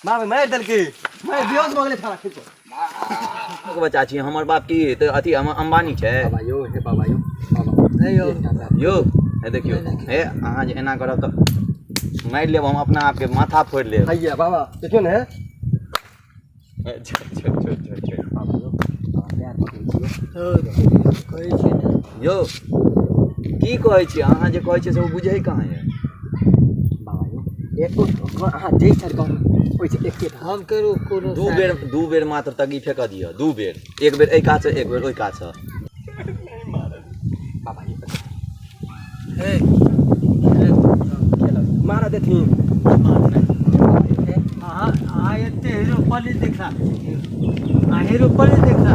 मार मार दल के मार बेहोश भ गेलै थारा खींच को बच्चा छी हमर बाप की त अथी अंबानी छै बाबा यो हे बाबा यो बाबा हे यो हे देखियो हे अहाँ जे एना करब त मार लेब हम अपना आप के माथा फोड़ लेब हैया बाबा देखियो ने बाबा यो पैर पकड़ै छियै कहै छी ने यो की कहै छी अहाँ जे कहै छी से ओ बुझै कहाँ है बाबा यो एको अहाँ जै सर कहू ओइ से एके हम करू कोनो दू बेर मात्र तगी फेक दियो दू बेर एक बेर ए काछ एक बेर ओइ काछ बाबा यो हे मारा देथिन अहाँ एते हीरो पली देखा अहाँ हीरो पली देखा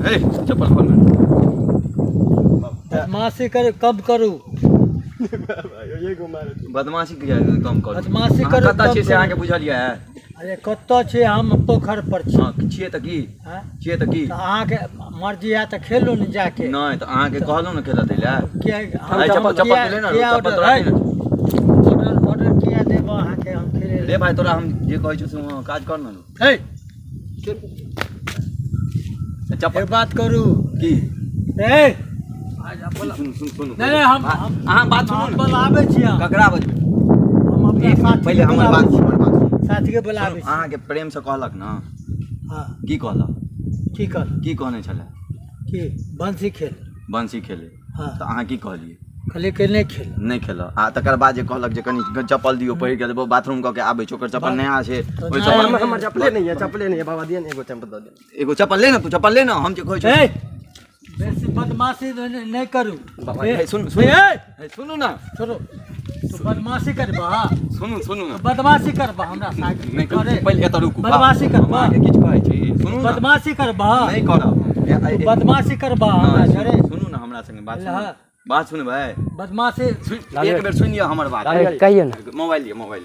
ए चप्पल खोल बदमाशी कर कब करू बाबा यो ये गो मारे बदमाशी के कम करू बदमाशी अहाँ करू कतऽ कम छी से करू। अहाँ के बुझलियै अरे कतऽ छै हम पोखर पर छी हां छियै त की हाँ? छियै त की तऽ अहाँके मर्जी है तऽ खेलू ने जाके नहीं तो अहाँ के कहलौ न खेलत लै क्या अरे चप्पल चप्पल ले ना चप्पल तोरा ऑर्डर किया देब अहाँके हम खेले ले भाई तोरा हम जे कहै छी से काज कर न हे चप्पल एक बात करू की हे सुन सुन सुन नहीं हम अहाँ बात सुनू हम न बुलाबै छी हम ककरा बजबै अपना एक मिनट पहिले हमर बात साथी के बुलाबै छी अहाँ के प्रेम से कहलक न हाँ की कहलक की कर की कहने छले की बंसी खेल बंसी खेले हाँ त अहाँ की कहलिए कहलिए कि नहीं खेल नहीं खेल आ तकर बाद जे कहलक जे कनी चप्पल दियो पहिर के देबो बाथरूम क के आबै छै ओकर चप्पल नया छै ओइ नहीं, चप्पल हमर चप्पले नहीं है बाबा दियन एगो चप्पल दे दे एगो चप्पल ले न तू चप्पल ले न हम जे कहै छी हे बेसी बदमाशी नहीं करू बाबा, हे, हे, सुन हे, सुन हे, सुनू न छोड़ो तू बदमाशी करबा सुनू सुनू न बदमाशी करबा हमरा साथ नहीं करे पहिले एत रुकू बदमाशी करबा हम अहाँके किछ कहै छी सुनू न बदमाशी करबा नहीं करब तू बदमाशी करबा हमरा जरे सुनू न हमरा संगे बात हाँ। सुनू बात सुन भाई बदमाशी एक बेर सुनिए हमर बात कहियो ना मोबाइल लियो मोबाइल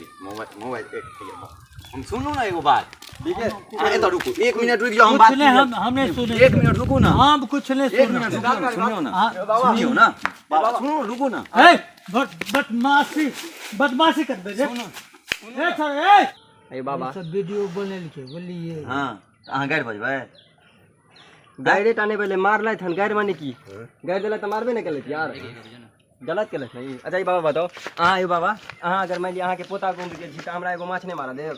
हम सुनू ना एगो बात ठीक है एत रुकू 1 मिनट रुक जाओ हम बात कुछ नहीं हम नहीं सुने 1 मिनट रुकू ना हम कुछ नहीं 1 मिनट सुने रुकू ना सुनियो ना हाँ, सुनियो ना बाबा सुनो रुकू ना हे बदमाशी कर बे ए सर ए ए बाबा सब वीडियो बने लिखे बोलिए हां अहाँ गाड़ी बजबै गाड़ी टाने पहले मार लाई थन गाड़ी माने की गाड़ी देला त मारबे न केले यार गलत केले नहीं अच्छा ये बाबा बताओ अहाँ ये बाबा अहाँ अगर मान ली अहाँ के पोता को बिके छी त हमरा एगो माछ नहीं मारा देब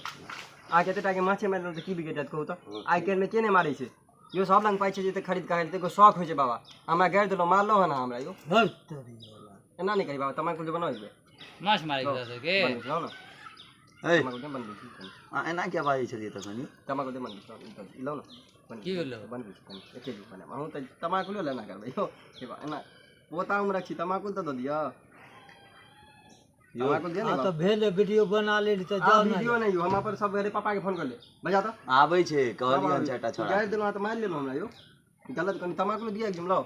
आ के टा के माछे मार त की बिके जात कहू त आइ केर में के नहीं मारै छै यो सब लंग पाइ छै जे त खरीद के खाइ एगो शौक होय छै बाबा हमरा गाड़ी देलो मारलो है ना हमरा यो हल तोरी वाला एना नहीं करी बाबा तमाकू जो बनाओ दे माछ मारे के बन जाओ ना ए तमाकू दे बन दे एना क्या बाजै छलिए त कनी तमाकू दे बन दे लो ना की होलो बन दे एके जी बना हम त तमाकू लो लेना करबै यो के बा एना पोता हम रखी तमाकू त द दिया तमाकू दे हां ना तो भेल वीडियो बना ले तो आ जाओ वीडियो ना नहीं यो हमरा पर सब मेरे पापा के फोन कर ले बजा तो आबै छै कहलियन चाटा छोड़ा गाड़ी देलो त मार लेलो हमरा यो गलत कनी तमाकू दिया एकदम लो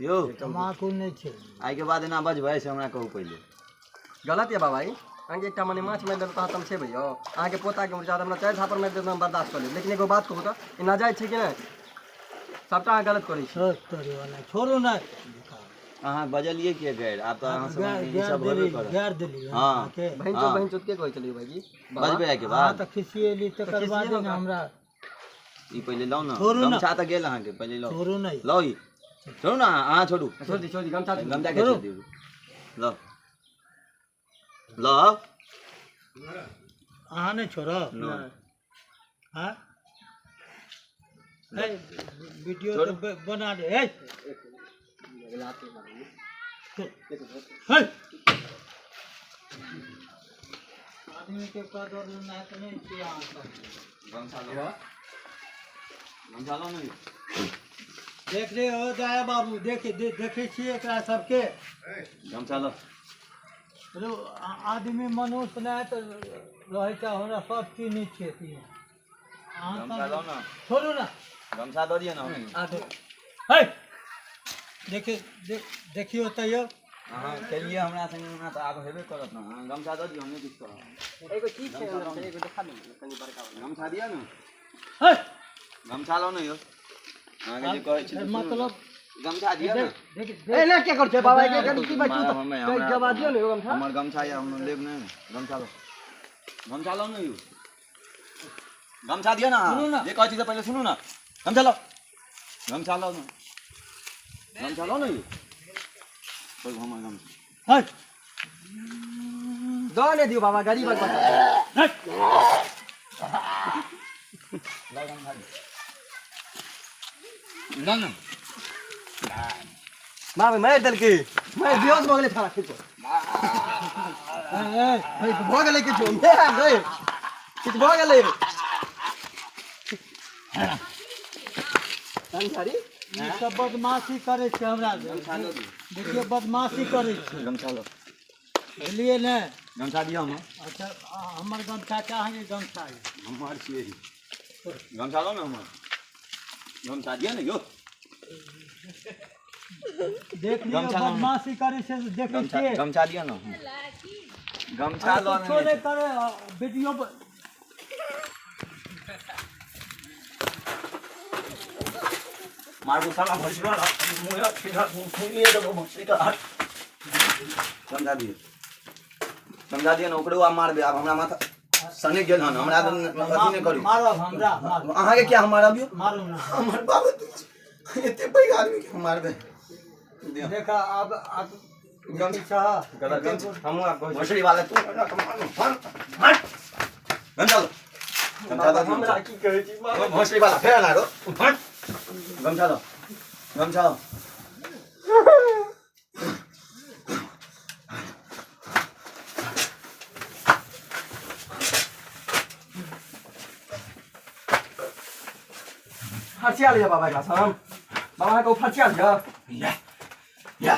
यो तमाकू नहीं छै आइ के बाद एना बजबै से हमरा कहू पहिले गलत है बाबा आगे एकटा मने माछ मार देलो त हम छै भइयो आहाँ के पोता के मुर्जा हमरा चार थापर मार देलो हम बर्दाश्त कर ले लेकिन एगो बात कहू त ई नाजायज छै कि नहीं सबटा अहाँ गलत करै छी तोरी वाला छोड़ो ना अहाँ बजलिए के गैर आब त अहाँ सब ई सब गैर होबे दिली करत गैर दिली हाँ। के बहन चोद के कहै छलिए भाईजी बजबै आइ के हां बाद तो खिसिएली तो करवा दे ना हमरा ई पहिले लौ न छोड़ू ना। गमछा त गेल अहाँ के पहिले लौ छोड़ो नहीं लौ ई छोड़ू ना अहाँ छोड़ू छोड़ दी गमछा गमछा के छोड़ दियौ लौ लौ अहाँ नहीं छोड़ो हां हे वीडियो तो बना दे हे हे आदमी के कदर ना तो नहीं किया गमछा लो गमछा लो नहीं देख रे हो जाए बाबू देखे छिए एकरा सबके गमछा लो रो आदमी मनुष्य ना तो रहे छै हमरा सब चीज नहीं छै गमछा लो ना छोड़ू ना गमछा दो दिए ना आगे हे देखियो तो यो अहाँ केलिए हमरा संगे ना त आब हेबे करत ना अहाँ गमछा दो दियौ हम नहीं किछ करब एगो चीज छै अंदर में एगो दिखा दे कनी बड़का वाला गमछा दिया ना हे गमछा लो ना यो अहाँ के जे कहै छी मतलब गमछा दिया ना ए ना क्या कर छे बाबा के कर की बात हमारा- तू हमें- तो हमरा- जवाब दियो ने हम था हमर गमछा या हम लेब नहीं गमछा लो ना यू गमछा दिया ना सुनो ना। ये कह चीज पहले सुनो ना गमछा लो ना यू कोई हमर गमछा हट दो ने दियो बाबा गरीब बात ना ना बाबा मैं दल के मैं बेहोश हो गेले थारा खींचो ए हो गेले के जो मैं गए किछ हो गेले संसारी ई सब बदमाशी करे छे हमरा से। देखिए बदमाशी करे छे गमछा लो बुझलिए ने। गमछा दिया हम अच्छा हमर गमछा चाहे गमछा है। हमार छिए गमछा लो ना हमर गमछा दिया ना यो देख लियो गमछा लो। बदमाशी करे छे देखे छे गमछा दिया ना गमछा लो ना छोड़े करे वीडियो मार को साला भसड़ा मुया सीधा सुनिए तो भसड़ी का समझा दिए ना ओकरो आ मारबे अब हमरा माथा सने गेल हन हमरा अथी ने करी मारो हमरा मारो अहाँ के क्या हमारा भी मारो ना हमर बाबू एते पैग आदमी के मारबे देखा अब गमछा हम आपको भसड़ी वाला तू हट गमछा लो गमछा दो हमरा की कहै छी बाबा भसड़ी वाला फेर ना रो हट गमछा लो गमछा लो फरसिया लिया बाबा का हम बाबा को फरसिया लिया या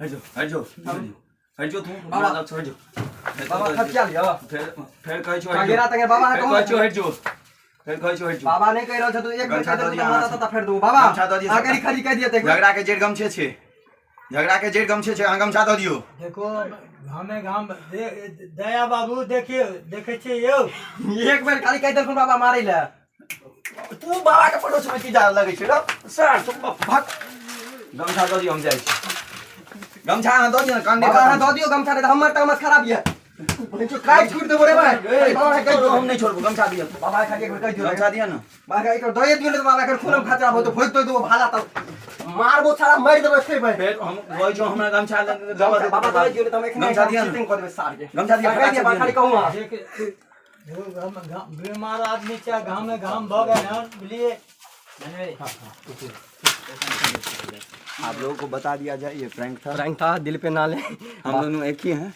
हटो तू बाबा। बाबा छोड़ जो बाबा फरसिया लिया फिर कह छो कागेरा तंगे बाबा फिर को कह छो हट जो फिर कह छो हट जो बाबा नहीं कह रहा था तो एक गमछा बेटा दो तो दिया माता हाथ। तता फेर दो बाबा गमछा दो दिया आगे खरी कह दिया ते झगड़ा के जेठ गमछे छे झगड़ा के जेठ गमछे छे गमछा दो दियो देखो घामे घाम दया बाबू देखिए देखे छे यो एक बेर खाली कह देलखुन बाबा मारै ले तू बाबा के पड़ोस में की जा लगे छे रो सर तुम भाग गमछा दो दियो हम जाय छी गमछा दो दियो कांडे बाबा हां दो दियो गमछा रे हमर तमस खराब है जो काट छूट दे बोरे भाई बाबा कह दो हम नहीं छोड़बो गमछा दियो बाबा खाली एक बेर कह दियो गमछा दिया ना बाबा एक दो दियो तो बाबा के खून खतरा हो तो भोज दो भाला तो मारबो सारा मार देबो से भाई फिर हम वही जो हमरा गमछा दबा दे बाबा दो दियो तो हम एक गमछा दिया सेटिंग कर देबे सार के गमछा दिया कह दिया बाबा खाली कहूं देख बीमार आदमी चा घामे घाम भ गए ना बुझलिए आप लोगों को बता दिया जाए ये प्रैंक था रंग था दिल पे ना ले हम दोनों एक ही हैं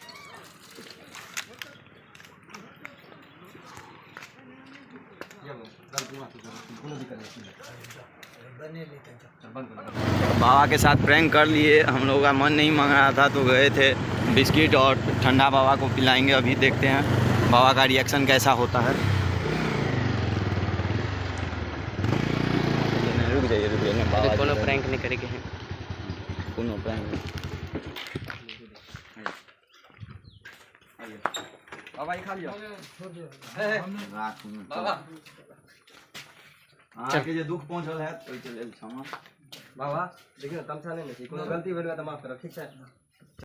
बाबा के साथ प्रैंक कर लिए हम लोगों का मन नहीं मांग रहा था तो गए थे बिस्किट और ठंडा बाबा को पिलाएंगे अभी देखते हैं बाबा का रिएक्शन कैसा होता है रुक जाइए बाबा कोनो प्रैंक नहीं करेंगे कोनो प्रैंक बाबा ये खा लियो बाबा के जे दुख पहुंचल है तो चले क्षमा बाबा देखियो तमसा नहीं कोनो गलती भेल त माफ करो ठीक है